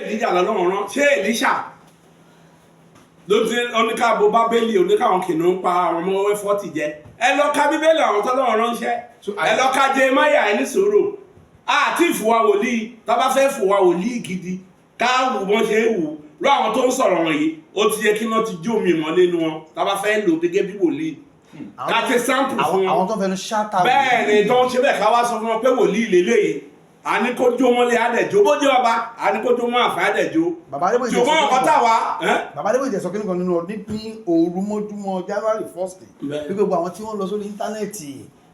Èlíjà lọ́lọ́run rán ṣé Èlíṣà ló ti oníkàbọ̀ bábélì oníkàwọn kìnnìún pa àwọn ọmọ owó 40 jẹ ẹ lọ ka bíbélì àwọn tọ́lọ́run ránṣẹ́ ẹ lọ ka Jemáyà ẹni sòrò àti ìfùwà wòlíì tá bá fẹ́ fùwà wòlíì gidi ká wù wọ́n ṣe é wù lọ àwọn tó ń sọ̀rọ̀ wọ̀nyí ó ti yẹ kí wọ́n ti jó mi mọ́ nínú wọn tá bá fẹ́ lò gẹ́gẹ́ bí wòlíì ká ti sample fún wọn àwọn tó fẹnu ṣáta bẹ́ẹ̀ ni tó ń ṣe bẹ́ẹ̀ ká wá sọ fún wọn pé wòlíì lélẹ́yìí àníkójó mọ́lẹ̀ àdẹ̀jó bó jẹ́ ọba àníkójó mọ́ àfẹ́ àdẹ̀jó ṣùgbọ́n ọkọ̀ táwa. Bàbá Adébóyè sọ kíní kan nínú ọdún ní òru mọ́júmọ́ January 1st bí gbogbo àwọn tí wọ́n lọ sórí íńtánẹ́ẹ̀tì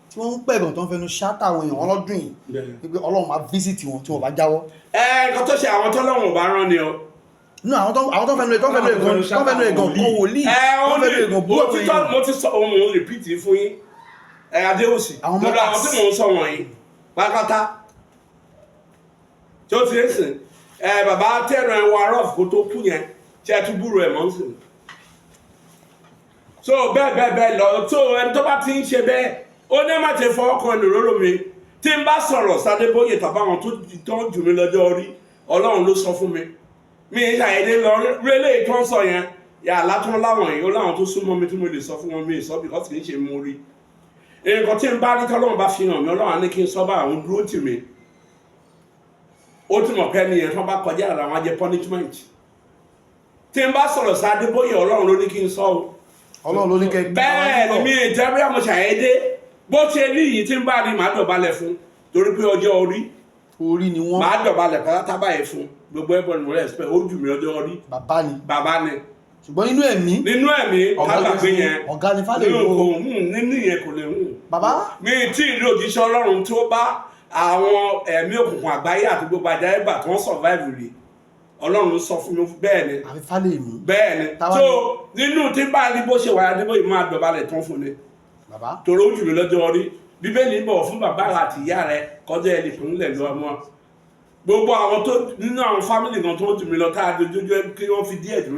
tí wọ́n ń pẹ̀gàn tó ń fẹnu ṣáta àwọn èèyàn ọlọ́dún yìí pé Ọlọ́run máa visit wọn tí wọ́n bá jáwọ́. Nǹkan tó ṣe àwọn tọ́lọ́run ò bá rán ni o. nínú àwọn tó fẹnu ẹ̀gàn kan wòlíì tó fẹnu ẹ̀gàn bú ọ̀tún yìí. mo ti sọ ohun mo repeat fún yín Adéwòsì lọ́dọ̀ àwọn tí mò ń sọ wọ̀nyí pátápátá tí ó ti ń sìn bàbá tẹ̀rọ ẹ̀wọ̀ arọ́f kó tó kú yẹn tí ẹ tún búrò ẹ̀ mọ́ ń sìn. so bẹ́ẹ̀ lọ tó ẹni tó bá ti ń ṣe bẹ́ẹ̀ ó ní má ti fọwọ́ kan ẹnu róró mi tí n bá sọ̀rọ̀ s'Adébóyè tàbí àwọn tó jù mí lọ́jọ́ orí Ọlọ́run ló sọ fún mi mi ń ṣàyẹ̀dẹ́ lọ rélé tó ń sọ yẹn yà látún láwọn yìí ó láwọn tó súnmọ́ mi tí mo lè sọ fún wọn mi sọ because kì í ṣe mú rí nǹkan tí n bá ní tọ́lọ́run bá fi hàn mí Ọlọ́run á ní kí n sọ bá àwọn dúró tì mí ó tún mọ̀ pé ẹnìyẹn tó bá kọjá àrà wọn á jẹ punishment tí n bá sọ̀rọ̀ s'Adébóyè Ọlọ́run ló ní kí n sọ o Ọlọ́run ló ní kẹ́ bẹ́ẹ̀ ni mi ìjẹ́ bí àmọ́ ṣàyẹ̀dẹ́ bó ṣe rí yìí tí n bá rí màá dọ̀bálẹ̀ fún torí pé ọjọ́ orí ni wọ́n màá dọ̀bálẹ̀ pátá báyìí fún gbogbo ẹ̀bọ̀n mo respect ó jù mí ọjọ́ orí bàbá ni ṣùgbọ́n nínú ẹ̀mí tábàgbé yẹn ọ̀gá ni fálẹ̀ ìlú nínú yẹn kò lè hùn bàbá mi tí ìlú òjíṣẹ́ Ọlọ́run tó bá àwọn ẹ̀mí òkùnkùn àgbáyé àti gbogbo àjáyébà tó ń survive rè Ọlọ́run sọ fún mi bẹ́ẹ̀ ni àfi fálẹ̀ ìlú bẹ́ẹ̀ ni so nínú tí bá rí bó ṣe wà Adébóyè máa dọ̀bálẹ̀ tán fún ni torí ó jù mí lọ́jọ́ orí Bíbélì bọ̀ fún bàbá àti ìyá rẹ̀ kọjá ẹni ìpínlẹ̀ lọ ọmọ gbogbo àwọn tó nínú àwọn fámìlì kan tó jù mí lọ tá a dojú kí wọ́n fi díẹ̀ dúró.